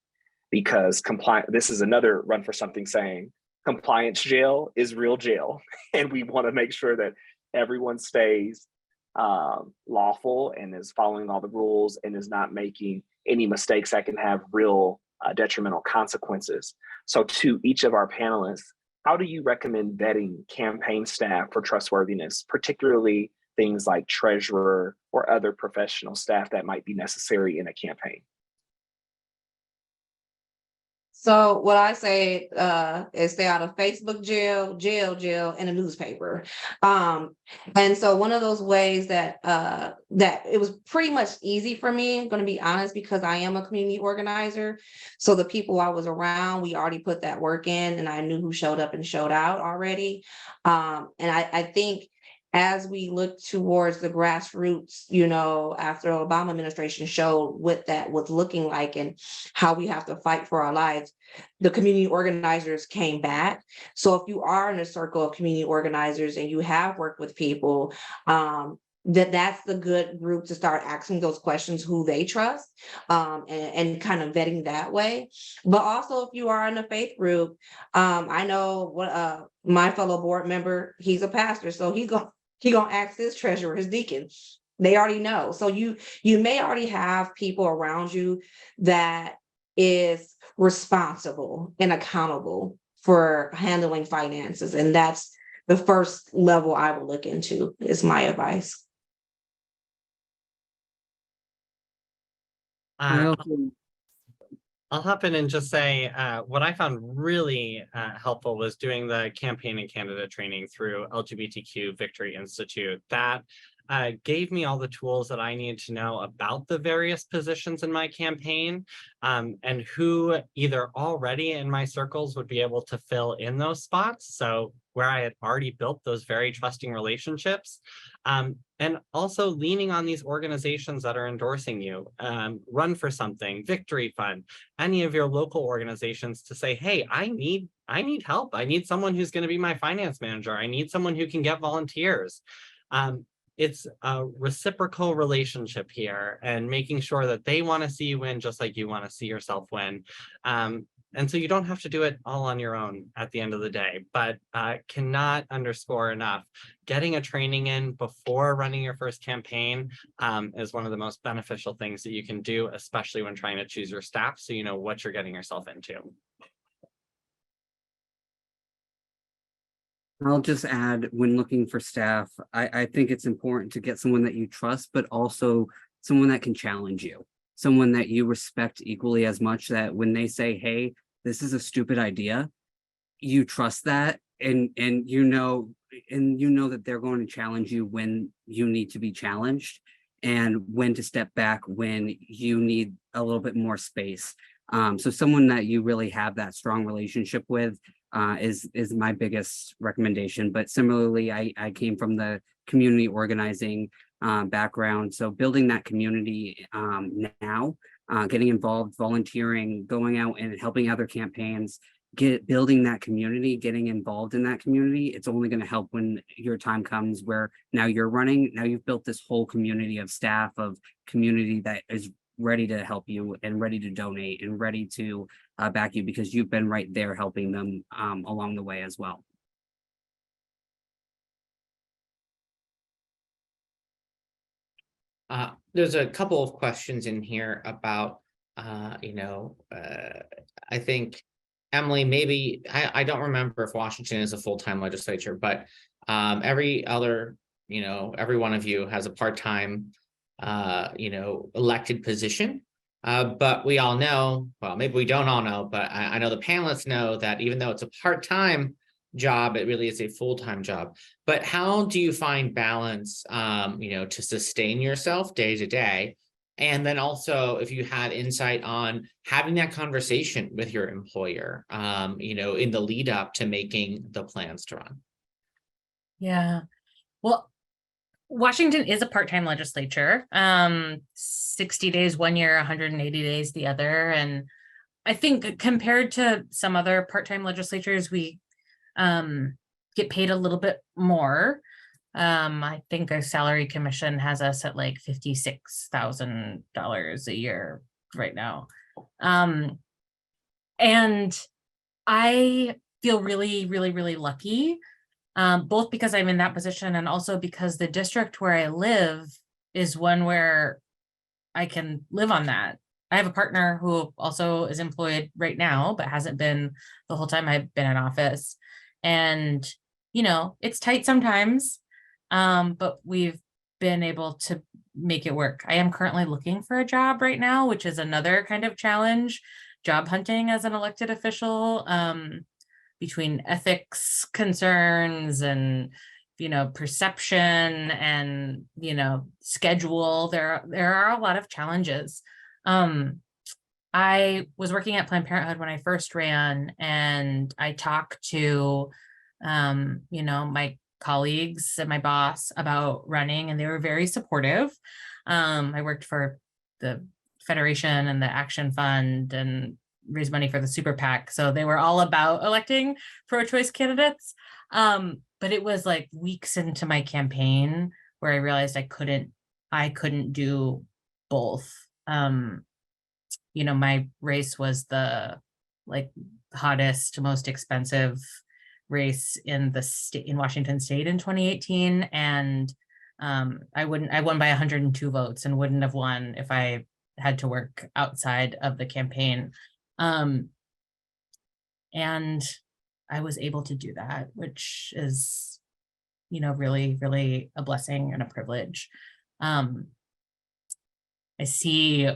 Because this is another Run for Something saying, compliance jail is real jail. And we want to make sure that everyone stays lawful and is following all the rules and is not making any mistakes that can have real detrimental consequences. So to each of our panelists, how do you recommend vetting campaign staff for trustworthiness, particularly things like treasurer or other professional staff that might be necessary in a campaign? So what I say is stay out of Facebook jail, and a newspaper. And so one of those ways that that it was pretty much easy for me, I'm going to be honest, because I am a community organizer. So the people I was around, we already put that work in, and I knew who showed up and showed out already. And I think as we look towards the grassroots, after the Obama administration showed what that was looking like and how we have to fight for our lives, the community organizers came back. So if you are in a circle of community organizers and you have worked with people, that's the good group to start asking those questions, who they trust, and kind of vetting that way. But also, if you are in a faith group, I know what my fellow board member, he's a pastor, so he gonna ask his treasurer, his deacon. They already know. So you may already have people around you that is responsible and accountable for handling finances, and that's the first level I will look into, is my advice. I Uh, also I'll hop in and just say what I found really helpful was doing the campaign and candidate training through LGBTQ Victory Institute. That gave me all the tools that I needed to know about the various positions in my campaign, and who either already in my circles would be able to fill in those spots. So where I had already built those very trusting relationships, and also leaning on these organizations that are endorsing you, Run for Something, Victory Fund, any of your local organizations, to say, hey, I need help. I need someone who's going to be my finance manager. I need someone who can get volunteers. It's a reciprocal relationship here, and making sure that they want to see you win just like you want to see yourself win. And so you don't have to do it all on your own at the end of the day, but cannot underscore enough. Getting a training in before running your first campaign is one of the most beneficial things that you can do, especially when trying to choose your staff, so you know what you're getting yourself into. I'll just add, when looking for staff, I think it's important to get someone that you trust, but also someone that can challenge you, someone that you respect equally as much, that when they say, hey, this is a stupid idea, you trust that, and you know that they're going to challenge you when you need to be challenged, and when to step back when you need a little bit more space. So someone that you really have that strong relationship with is my biggest recommendation. But similarly, I came from the community organizing background, so building that community now, getting involved, volunteering, going out and helping other campaigns, building that community, getting involved in that community. It's only going to help when your time comes where now you're running. Now you've built this whole community of staff, of community that is ready to help you and ready to donate and ready to back you, because you've been right there helping them along the way as well. There's a couple of questions in here about, I think, Emily, maybe, I don't remember if Washington is a full-time legislature, but every one of you has a part-time, elected position. But we all know, well, maybe we don't all know, but I know the panelists know that even though it's a part-time job, it really is a full-time job. But how do you find balance, to sustain yourself day to day? And then also, if you have insight on having that conversation with your employer, in the lead up to making the plans to run. Yeah, well, Washington is a part-time legislature, 60 days one year, 180 days the other. And I think compared to some other part-time legislatures, we get paid a little bit more. I think our salary commission has us at like $56,000 a year right now. And I feel really, really, really lucky, both because I'm in that position and also because the district where I live is one where I can live on that. I have a partner who also is employed right now, but hasn't been the whole time I've been in office. And, it's tight sometimes, but we've been able to make it work. I am currently looking for a job right now, which is another kind of challenge, job hunting as an elected official, between ethics concerns and, perception and, schedule. There are a lot of challenges. I was working at Planned Parenthood when I first ran, and I talked to, my colleagues and my boss about running, and they were very supportive. I worked for the Federation and the Action Fund and raise money for the Super PAC. So they were all about electing pro-choice candidates. But it was like weeks into my campaign where I realized I couldn't do both. My race was the hottest, most expensive race in the state, in Washington State in 2018. And I won by 102 votes and wouldn't have won if I had to work outside of the campaign. And I was able to do that, which is, really, really a blessing and a privilege. I see,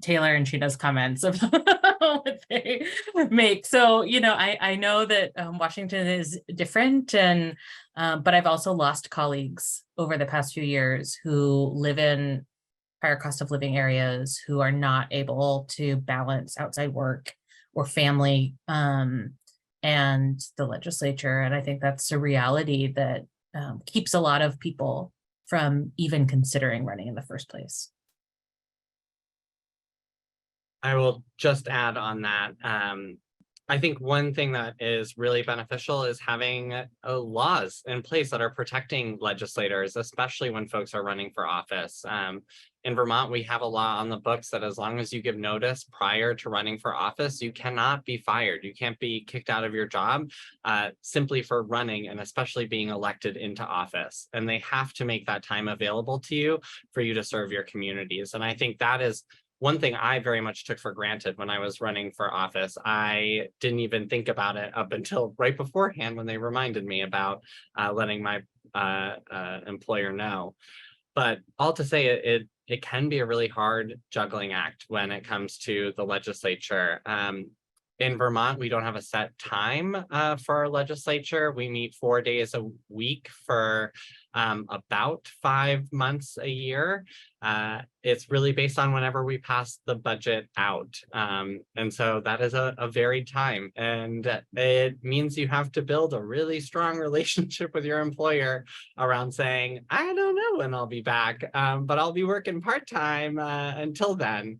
Taylor and Sheena's comments of what they make. So, I know that Washington is different, and but I've also lost colleagues over the past few years who live in higher cost of living areas, who are not able to balance outside work or family and the legislature. And I think that's a reality that keeps a lot of people from even considering running in the first place. I will just add on that. I think one thing that is really beneficial is having laws in place that are protecting legislators, especially when folks are running for office. In Vermont, we have a law on the books that as long as you give notice prior to running for office, you cannot be fired. You can't be kicked out of your job simply for running, and especially being elected into office. And they have to make that time available to you for you to serve your communities. And I think that is one thing I very much took for granted when I was running for office. I didn't even think about it up until right beforehand when they reminded me about letting my employer know. But all to say, it can be a really hard juggling act when it comes to the legislature. In Vermont, we don't have a set time for our legislature. We meet 4 days a week for about 5 months a year. It's really based on whenever we pass the budget out. And so that is a varied time. And it means you have to build a really strong relationship with your employer around saying, I don't know when I'll be back, but I'll be working part-time until then.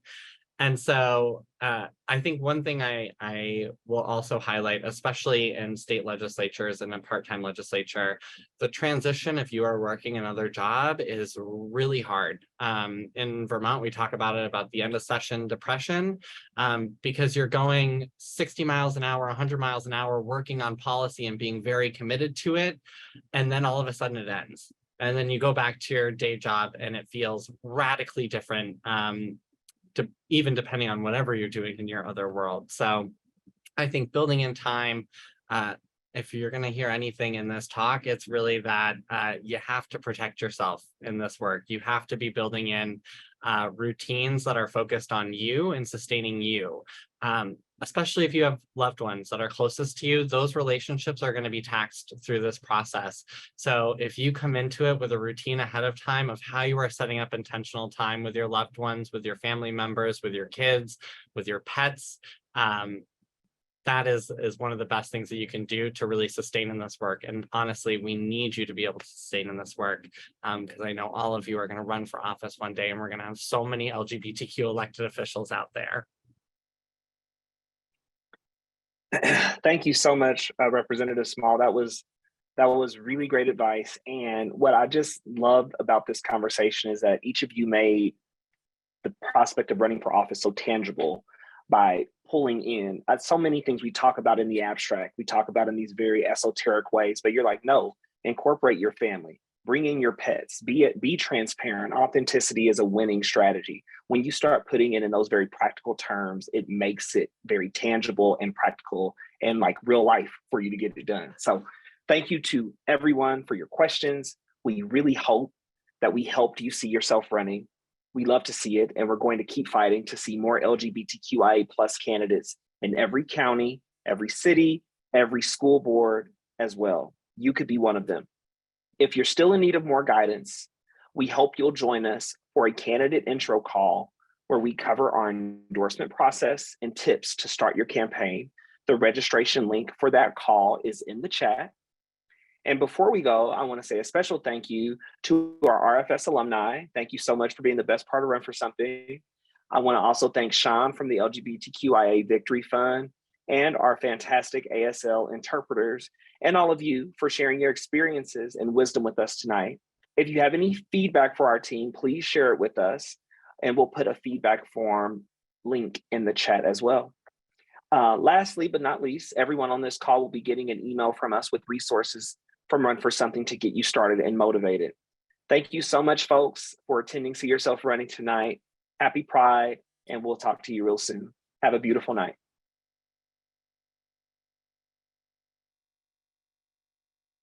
And so I think one thing I will also highlight, especially in state legislatures and a part-time legislature, the transition, if you are working another job, is really hard. In Vermont, we talk about the end of session depression, because you're going 60 miles an hour, 100 miles an hour, working on policy and being very committed to it. And then all of a sudden it ends. And then you go back to your day job and it feels radically different. Even depending on whatever you're doing in your other world. So I think building in time, if you're going to hear anything in this talk, it's really that you have to protect yourself in this work. You have to be building in routines that are focused on you and sustaining you. Especially if you have loved ones that are closest to you, those relationships are going to be taxed through this process. So if you come into it with a routine ahead of time of how you are setting up intentional time with your loved ones, with your family members, with your kids, with your pets, that is one of the best things that you can do to really sustain in this work. And honestly, we need you to be able to sustain in this work, because I know all of you are going to run for office one day, and we're going to have so many LGBTQ elected officials out there. Thank you so much, Representative Small. That was really great advice. And what I just loved about this conversation is that each of you made the prospect of running for office so tangible by pulling in so many things we talk about in the abstract. We talk about in these very esoteric ways, but you're like, no, incorporate your family, bring in your pets, be transparent. Authenticity is a winning strategy. When you start putting it in those very practical terms, it makes it very tangible and practical and like real life for you to get it done. So thank you to everyone for your questions. We really hope that we helped you see yourself running. We love to see it, and we're going to keep fighting to see more LGBTQIA plus candidates in every county, every city, every school board as well. You could be one of them. If you're still in need of more guidance, we hope you'll join us for a candidate intro call where we cover our endorsement process and tips to start your campaign. The registration link for that call is in the chat. And before we go, I want to say a special thank you to our RFS alumni. Thank you so much for being the best part of Run for Something. I want to also thank Sean from the LGBTQIA Victory Fund and our fantastic ASL interpreters, and all of you for sharing your experiences and wisdom with us tonight. If you have any feedback for our team, please share it with us, and we'll put a feedback form link in the chat as well. Lastly, but not least, everyone on this call will be getting an email from us with resources from Run for Something to get you started and motivated. Thank you so much, folks, for attending See Yourself Running tonight. Happy Pride, and we'll talk to you real soon. Have a beautiful night.